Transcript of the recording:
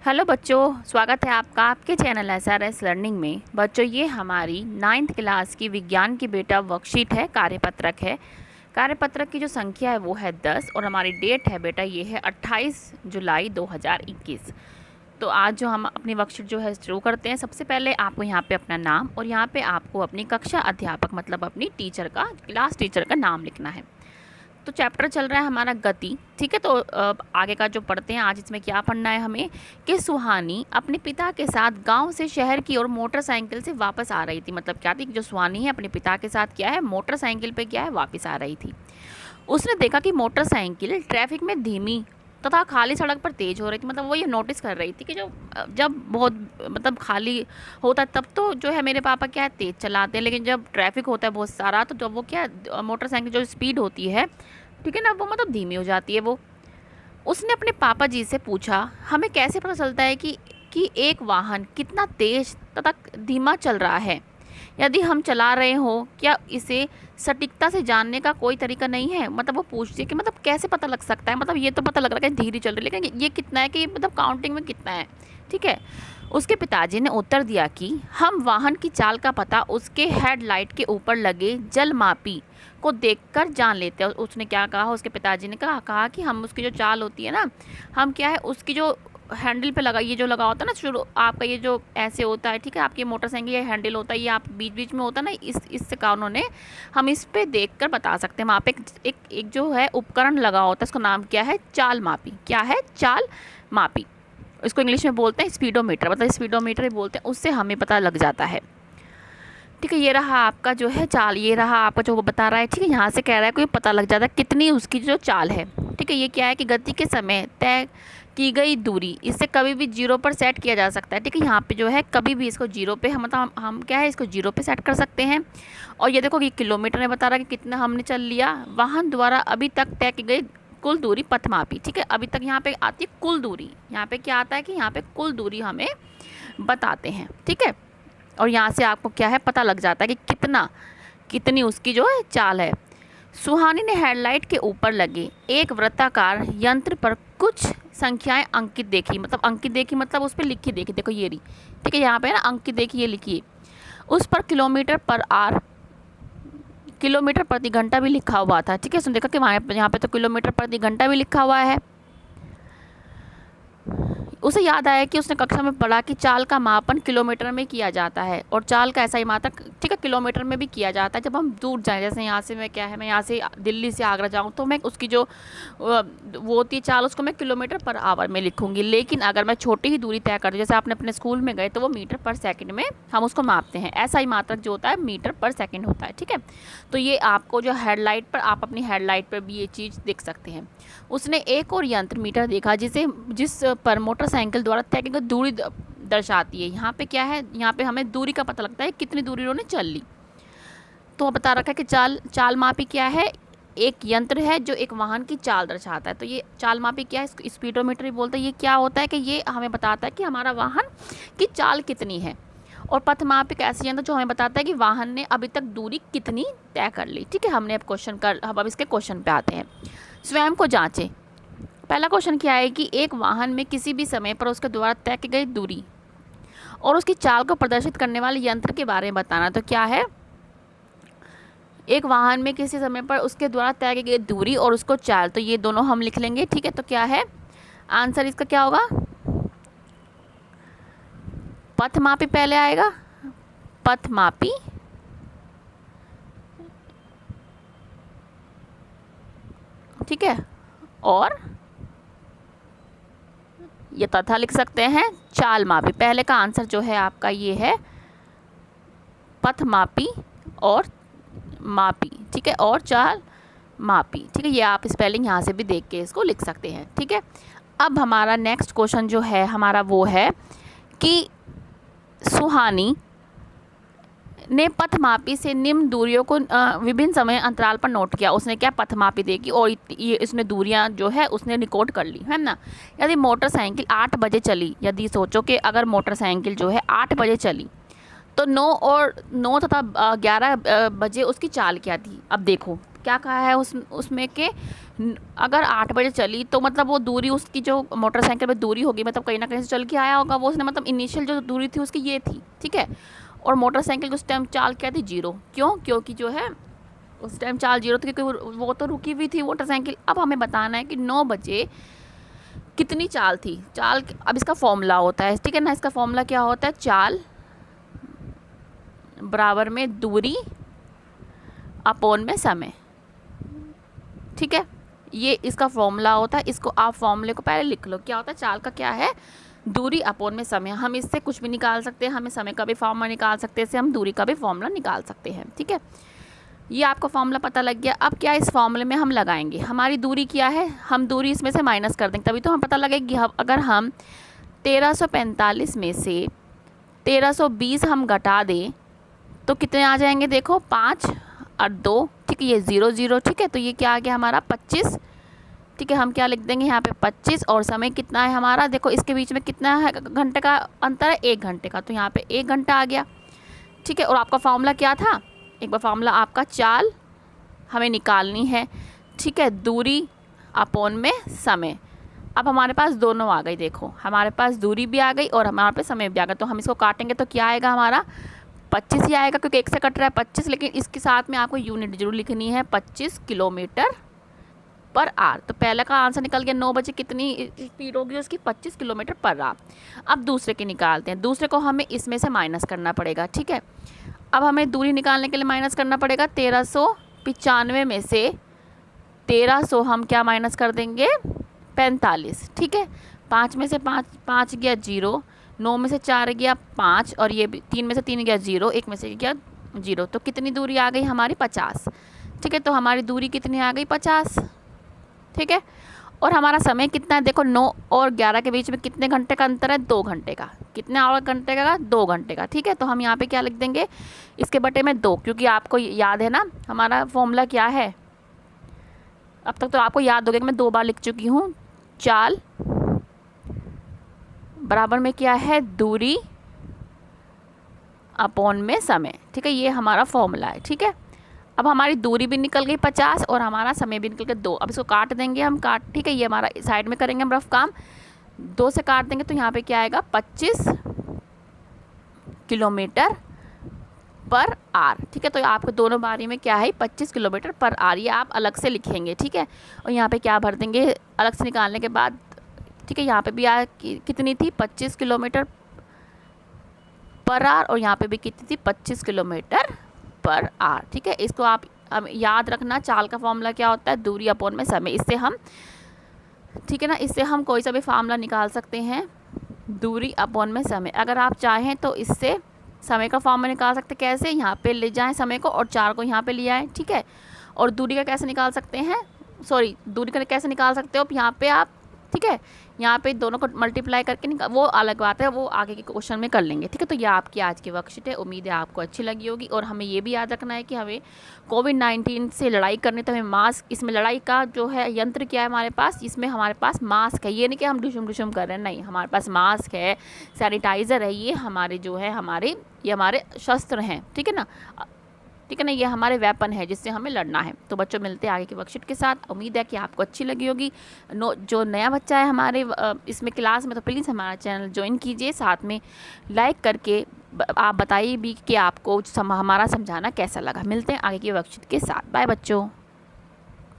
Hello बच्चों, स्वागत है आपका आपके चैनल SRS लर्निंग में। बच्चों, ये हमारी 9th क्लास की विज्ञान की बेटा वर्कशीट है, कार्यपत्रक है। कार्यपत्रक की जो संख्या है वो है 10 और हमारी डेट है बेटा ये है 28 जुलाई 2021। तो आज जो हम अपनी वर्कशीट जो है शुरू करते हैं। सबसे पहले आपको यहाँ पे अपना नाम और यहाँ पे आपको अपनी कक्षा अध्यापक मतलब अपनी टीचर का, क्लास टीचर का नाम लिखना है। तो चैप्टर चल रहा है हमारा गति, ठीक है। तो आगे का जो पढ़ते हैं आज, इसमें क्या पढ़ना है हमें कि सुहानी अपने पिता के साथ गांव से शहर की ओर मोटरसाइकिल से वापस आ रही थी। मतलब क्या थी, जो सुहानी है अपने पिता के साथ क्या है, मोटरसाइकिल पे क्या है, वापस आ रही थी। उसने देखा कि मोटरसाइकिल ट्रैफिक में धीमी तथा खाली सड़क पर तेज हो रही थी। मतलब वो ये नोटिस कर रही थी कि जब बहुत मतलब खाली होता है तब तो जो है मेरे पापा क्या है तेज चलाते हैं, लेकिन जब ट्रैफिक होता है बहुत सारा तो जब वो क्या मोटरसाइकिल जो स्पीड होती है, ठीक है ना, वो मतलब धीमी हो जाती है वो। उसने अपने पापा जी से पूछा, हमें कैसे पता चलता है कि एक वाहन कितना तेज तथा धीमा चल रहा है? यदि हम चला रहे हो, क्या इसे सटीकता से जानने का कोई तरीका नहीं है? मतलब वो पूछती है कि मतलब कैसे पता लग सकता है, मतलब ये तो पता लग रहा है कि धीरे चल रही है, लेकिन ये कितना है कि मतलब काउंटिंग में कितना है, ठीक है। उसके पिताजी ने उत्तर दिया कि हम वाहन की चाल का पता उसके हेडलाइट के ऊपर लगे जलमापी को देखकर जान लेते हैं। उसने क्या कहा, उसके पिताजी ने कहा कि हम उसकी जो चाल होती है ना, हम क्या है उसकी जो हैंडल पे लगा, ये जो लगा होता है ना शुरू आपका, ये जो ऐसे होता है, ठीक है, आपकी मोटरसाइकिल ये हैंडल होता है, ये आप बीच बीच में होता है ना, इससे का उन्होंने हम इस पे देखकर बता सकते हैं। वहाँ पे एक जो है उपकरण लगा होता है, इसका नाम क्या है, चाल मापी। क्या है, चाल मापी। इसको इंग्लिश में बोलते हैं स्पीडोमीटर, मतलब स्पीडोमीटर ही बोलते हैं। उससे हमें पता लग जाता है, ठीक है। ये रहा आपका जो है चाल, ये रहा आपका जो वो बता रहा है, ठीक है। यहाँ से कह रहा है कोई पता लग जाता है कितनी उसकी जो चाल है, ठीक है। ये क्या है कि गति के समय तय की गई दूरी, इससे कभी भी 0 पर सेट किया जा सकता है, ठीक है। यहाँ पे जो है कभी भी इसको 0 पे हम मतलब हम क्या है इसको 0 पे सेट कर सकते हैं। और ये देखो, ये किलोमीटर में बता रहा है कि कितना हमने चल लिया। वाहन द्वारा अभी तक तय की गई कुल दूरी पथ मापी, ठीक है। अभी तक यहाँ पे आती है कुल दूरी, यहाँ पे क्या आता है कि यहाँ पे कुल दूरी हमें बताते हैं, ठीक है। और यहाँ से आपको क्या है पता लग जाता है कि कितनी उसकी जो है चाल है। सुहानी ने हेडलाइट के ऊपर लगे एक वृत्ताकार यंत्र पर कुछ संख्याएं अंकित देखी। मतलब अंकित देखी मतलब उस पर लिखी देखी, देखो ये रही, ठीक है। यहाँ पे ना अंकित देखी, ये लिखी। उस पर किलोमीटर प्रति घंटा भी लिखा हुआ था, ठीक है। उसने देखा कि वहाँ यहाँ पे तो किलोमीटर प्रति घंटा भी लिखा हुआ है। उसे याद आया कि उसने कक्षा में पढ़ा कि चाल का मापन किलोमीटर में किया जाता है और चाल का ऐसा ही मात्रक, ठीक है, किलोमीटर में भी किया जाता है। जब हम दूर जाएं, जैसे यहाँ से मैं क्या है, मैं यहाँ से दिल्ली से आगरा जाऊँ तो मैं उसकी जो वो होती है चाल, उसको मैं किलोमीटर पर आवर में लिखूंगी। लेकिन अगर मैं छोटी ही दूरी तय कर दूँ, जैसे आपने अपने स्कूल में गए तो वो मीटर पर सेकेंड में हम उसको मापते हैं, ऐसा ही मात्रक जो होता है मीटर पर सेकेंड होता है, ठीक है। तो ये आपको जो हेडलाइट पर, आप अपनी हेडलाइट पर भी ये चीज़ देख सकते हैं। उसने एक और यंत्र मीटर देखा जिस पर मोटरसाइकिल द्वारा तय की गई दूरी दर्शाती है। यहाँ पे क्या है, यहाँ पे हमें दूरी का पता लगता है कितनी दूरी उन्होंने चल ली। तो बता रखा है कि चाल मापी क्या है, एक यंत्र है जो एक वाहन की चाल दर्शाता है। तो ये चाल मापी क्या है, इसको स्पीडोमीटर भी बोलते हैं। ये क्या होता है कि ये हमें बताता है कि हमारा वाहन की चाल कितनी है। और पथ मापी एक ऐसी यंत्र जो हमें बताता है कि वाहन ने अभी तक दूरी कितनी तय कर ली, ठीक है। हम अब इसके क्वेश्चन पे आते हैं। स्वयं को जांचें। पहला क्वेश्चन क्या है कि एक वाहन में किसी भी समय पर उसके द्वारा तय की गई दूरी और उसकी चाल को प्रदर्शित करने वाले यंत्र के बारे में बताना। तो क्या है, एक वाहन में किसी समय पर उसके द्वारा तय की गई दूरी और उसको चाल, तो ये दोनों हम लिख लेंगे, ठीक है। तो क्या है आंसर इसका, क्या होगा, पथ मापी पहले आएगा, पथ मापी, ठीक है। और ये तथा लिख सकते हैं चाल मापी। पहले का आंसर जो है आपका ये है पथ मापी और मापी, ठीक है, और चाल मापी, ठीक है। ये आप स्पेलिंग यहाँ से भी देख के इसको लिख सकते हैं, ठीक है। अब हमारा नेक्स्ट क्वेश्चन जो है हमारा वो है कि सुहानी ने पथमापी से निम्न दूरियों को विभिन्न समय अंतराल पर नोट किया। उसने क्या पथमापी देखी और ये इसने दूरियां जो है उसने रिकॉर्ड कर ली, है ना। यदि मोटरसाइकिल 8 बजे चली, यदि सोचो कि अगर मोटरसाइकिल जो है 8 बजे चली तो 9 तथा 11 बजे उसकी चाल क्या थी। अब देखो क्या कहा है उसमें कि अगर 8 बजे चली तो मतलब वो दूरी उसकी जो मोटरसाइकिल पे दूरी होगी, मतलब कहीं ना कहीं से चल के आया होगा वो, उसने मतलब इनिशियल जो दूरी थी उसकी ये थी, ठीक है। और मोटरसाइकिल उस टाइम चाल क्या थी, 0। क्यों? क्योंकि जो है उस टाइम चाल 0 थी, क्योंकि वो तो रुकी हुई थी मोटरसाइकिल। अब हमें बताना है कि 9 बजे कितनी चाल थी। चाल, अब इसका फॉर्मूला होता है, ठीक है ना। इसका फॉर्मूला क्या होता है, चाल बराबर में दूरी अपोन में समय, ठीक है। ये इसका फॉर्मूला होता है। इसको आप फॉर्मूले को पहले लिख लो। क्या होता है, चाल का क्या है, दूरी अपोन में समय। हम इससे कुछ भी निकाल सकते हैं, हमें समय का भी फॉर्मूला निकाल सकते हैं, इससे हम दूरी का भी फॉर्मूला निकाल सकते हैं, ठीक है। ये आपको फॉर्मूला पता लग गया। अब क्या इस फॉर्मूले में हम लगाएंगे, हमारी दूरी क्या है, हम दूरी इसमें से माइनस कर देंगे, तभी तो हम पता लगेगी। अगर हम 1345 में से 1320 हम घटा दें तो कितने आ जाएंगे, देखो 5 और 2, ठीक है, ये 0 0, ठीक है। तो ये क्या आ गया हमारा 25, ठीक है। हम क्या लिख देंगे यहाँ पे 25, और समय कितना है हमारा, देखो इसके बीच में कितना है घंटे का अंतर है, 1 घंटे का, तो यहाँ पे 1 घंटा आ गया, ठीक है। और आपका फॉर्मूला क्या था, एक बार फॉर्मूला आपका चाल हमें निकालनी है, ठीक है, दूरी अपोन में समय। अब हमारे पास दोनों आ गई, देखो हमारे पास दूरी भी आ गई और हमारे पास समय भी आ गया। तो हम इसको काटेंगे तो क्या आएगा हमारा 25 ही आएगा, क्योंकि 1 से कट रहा है 25, लेकिन इसके साथ में आपको यूनिट जरूर लिखनी है, 25 किलोमीटर पर आवर। तो पहले का आंसर निकल गया, 9 बजे कितनी स्पीड होगी उसकी, 25 किलोमीटर पर आवर। अब दूसरे के निकालते हैं। दूसरे को हमें इसमें से माइनस करना पड़ेगा, ठीक है। अब हमें दूरी निकालने के लिए माइनस करना पड़ेगा, 1395 में से 1300 हम क्या माइनस कर देंगे, 45, ठीक है। 5 में से 5 गया 0, 9 में से 4 गया 5, और ये 3 में से 3 गया 0, 1 में से गया 0। तो कितनी दूरी आ गई हमारी 50, ठीक है। तो हमारी दूरी कितनी आ गई 50, ठीक है। और हमारा समय कितना है, देखो 9 और 11 के बीच में कितने घंटे का अंतर है, 2 घंटे का। कितने और घंटे का, 2 घंटे का, ठीक है। तो हम यहाँ पे क्या लिख देंगे, इसके बटे में 2, क्योंकि आपको याद है ना हमारा फॉर्मूला क्या है, अब तक तो आपको याद हो गया कि मैं 2 बार लिख चुकी हूँ। चाल बराबर में क्या है, दूरी अपोन में समय, ठीक है। ये हमारा फॉर्मूला है, ठीक है। अब हमारी दूरी भी निकल गई 50 और हमारा समय भी निकल गया 2। अब इसको काट देंगे हम, ठीक है। ये हमारा साइड में करेंगे हम रफ काम, 2 से काट देंगे तो यहाँ पे क्या आएगा 25 किलोमीटर पर आवर, ठीक है। तो आपको दोनों बारी में क्या है 25 किलोमीटर पर आवर, ये आप अलग से लिखेंगे, ठीक है। और यहाँ पे क्या भर देंगे अलग से निकालने के बाद, ठीक है। यहाँ पे भी कितनी थी 25 किलोमीटर पर आवर, और यहाँ पे भी कितनी थी 25 किलोमीटर पर आवर, ठीक है। इसको आप याद रखना, चाल का फॉर्मूला क्या होता है, दूरी अपोन में समय। इससे हम, ठीक है ना, इससे हम कोई सा भी फार्मूला निकाल सकते हैं, दूरी अपोन में समय। अगर आप चाहें तो इससे समय का फॉर्मूला निकाल सकते हैं, कैसे, यहाँ पे ले जाएं समय को और 4 को यहाँ पे ले आएँ, ठीक है। और दूरी का कैसे निकाल सकते हैं, दूरी का कैसे निकाल सकते हो यहाँ पे आप, ठीक है। यहाँ पे दोनों को मल्टीप्लाई करके वो अलग बात है, वो आगे के क्वेश्चन में कर लेंगे, ठीक है। तो ये आपकी आज की वर्कशीट है, उम्मीद है आपको अच्छी लगी होगी। और हमें ये भी याद रखना है कि हमें कोविड-19 से लड़ाई करनी, तो हमें मास्क, इसमें लड़ाई का जो है यंत्र क्या है हमारे पास, इसमें हमारे पास मास्क है। ये नहीं कि हम डुशुम कर रहे हैं, नहीं, हमारे पास मास्क है, सैनिटाइज़र है, ये हमारे जो है ये हमारे शस्त्र हैं, ठीक है ना, ठीक है ना। ये हमारे वेपन है जिससे हमें लड़ना है। तो बच्चों मिलते हैं आगे की वर्कशीट के साथ। उम्मीद है कि आपको अच्छी लगी होगी। जो नया बच्चा है हमारे इसमें क्लास में, तो प्लीज़ हमारा चैनल ज्वाइन कीजिए, साथ में लाइक करके आप बताइए भी कि आपको हमारा समझाना कैसा लगा। मिलते हैं आगे की वर्कशीट के साथ। बाय बच्चों।